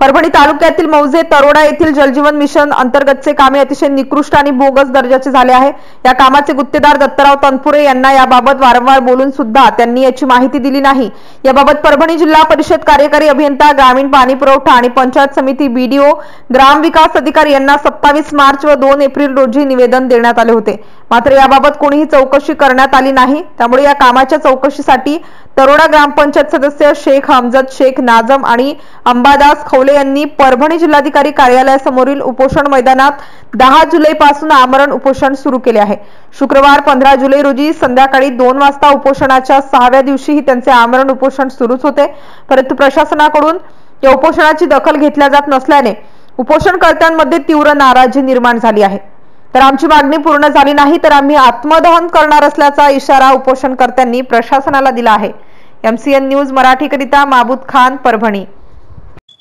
परभणी तालुक्यातील मौजे तरोडा येथील जलजीवन मिशन अंतर्गतचे कामे अतिशय निकृष्ट आणि बोगस दर्जाचे झाले आहे। या कामाचे गुत्तेदार दत्तराव तनपुरे यांना याबाबत वारंवार बोलून सुद्धा त्यांनी याची माहिती दिली नाही। याबाबत परभणी जिल्हा परिषद कार्यकारी अभियंता, ग्रामीण पाणी पुरवठा आणि पंचायत समिती बीडीओ, ग्राम विकास अधिकारी यांना 27 मार्च व 2 एप्रिल रोजी निवेदन देण्यात आले होते। मात्र याबाबत कोणीही चौकशी करण्यात आली नाही। त्यामुळे या कामाच्या चौकशीसाठी तरोडा ग्रामपंचायत सदस्य शेख हमजद शेख नाजम आणि अंबादास खवले यांनी परभणी जिल्हाधिकारी कार्यालयासमोरील उपोषण मैदानात 10 जुलै पासून आमरण उपोषण सुरू केले आहे। शुक्रवार 15 जुलै रोजी संध्याकाळी 2 वाजता उपोषणाच्या 6व्या दिवशीही त्यांचे आमरण उपोषण सुरूच होते, परंतु प्रशासनाकडून या उपोषणाची दखल घेतल्या जात नसल्याने उपोषणकर्त्यांमध्ये तीव्र नाराजी निर्माण झाली आहे। तर आमची मागणी पूर्ण झाली नाही तर आम्ही आत्मदहन करणार असल्याचा इशारा उपोषणकर्त्यांनी प्रशासनाला दिला आहे। MCN न्यूज मराठी करिता माबूद खान, परभणी।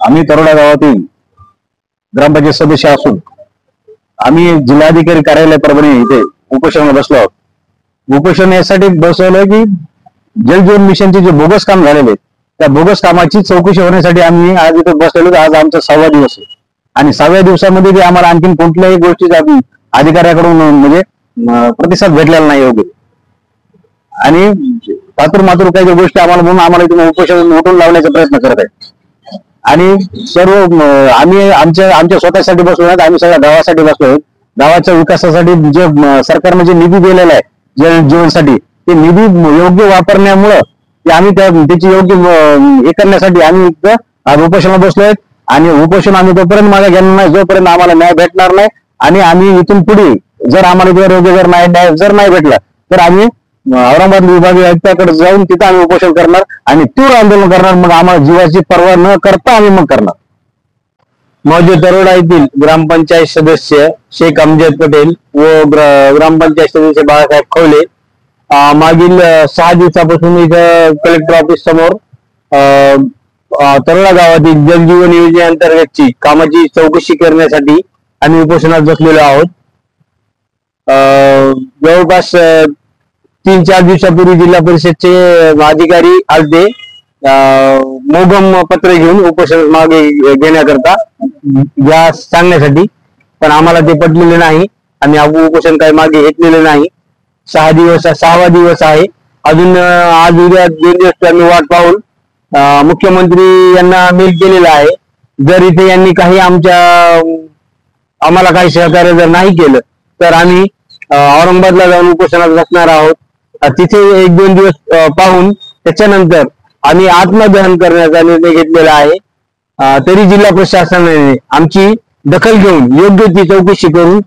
आम्ही तरोडा गावातील ग्रामपंचायत सदस्य असून आम्ही जिल्हाधिकारी कार्यालय परभणी इथे उपोषणाला बसलो आहोत। उपोषण यासाठी बसवलं की जलजीवन मिशनचे जे बोगस काम झालेले त्या बोगस कामाची चौकशी होण्यासाठी आम्ही आज इथे बसलेलो। आज आमचा 6वा दिवस आहे आणि 6व्या दिवसामध्ये आम्हाला आणखी कोणत्याही गोष्टीचा अधिकाऱ्याकडून म्हणजे प्रतिसाद भेटलेला नाही वगैरे, आणि मातूर काही गोष्टी आम्हाला म्हणून आम्हाला इथे उपोषण उठून लावण्याचा प्रयत्न करत आहेत। आणि सर्व आम्ही आमच्या स्वतःसाठी बसलो नाही, आम्ही सगळ्या गावासाठी बसलो आहोत। गावाच्या विकासासाठी जे सरकारने जे निधी दिलेला आहे जल जीवनसाठी, ते निधी योग्य वापरण्यामुळं आम्ही त्याची योग्य हे करण्यासाठी आम्ही इथं उपोषणाला बसलो आहेत। आणि उपोषण आम्ही तोपर्यंत मागे घेणार नाही जोपर्यंत आम्हाला न्याय भेटणार नाही। आणि आम्ही इथून पुढे जर आम्हाला योग्य जर नाही भेटला तर आम्ही औरंगाबाद विभागीय आयुक्ताकडे जाऊन तिथं आम्ही उपोषण करणार आणि तीव्र आंदोलन करणार। मग आम्हाला जीवाची पर्वा न करता आम्ही मग करणार। मौजे तरोडा येथील ग्रामपंचायत सदस्य शेख हमजद पटेल व ग्रामपंचायत सदस्य बाळासाहेब खवले मागील 6 दिवसापासून इथं कलेक्टर ऑफिस समोर तरोडा गावातील जलजीवन योजनेअंतर्गतची कामाची चौकशी करण्यासाठी आम्ही उपोषणात बसलेलो आहोत। जवळपास 3-4 दिवसापूर्वी जिल्हा परिषदचे अधिकारी आलते मोगम पत्र घेऊन उपोषण मागे घेण्याकरता या सांगण्यासाठी, पण आम्हाला ते पटलेले नाही। आम्ही उपोषण काही मागे घेतलेले नाही। 6वा दिवस आहे, अजून आज उद्या 2 दिवस आम्ही वाट पाहून मुख्यमंत्री यांना मेल केलेला आहे। जर इथे यांनी काही आम्हाला काही सहकार्य जर नाही केलं तर आम्ही औरंगाबादला जाऊन उपोषणात बसणार आहोत। तिथे 1-2 दिवस पाहून त्याच्यानंतर आम्ही आत्मदहन करण्याचा निर्णय घेतलेला आहे। तरी जिल्हा प्रशासनाने आमची दखल घेऊन योग्य ती चौकशी करून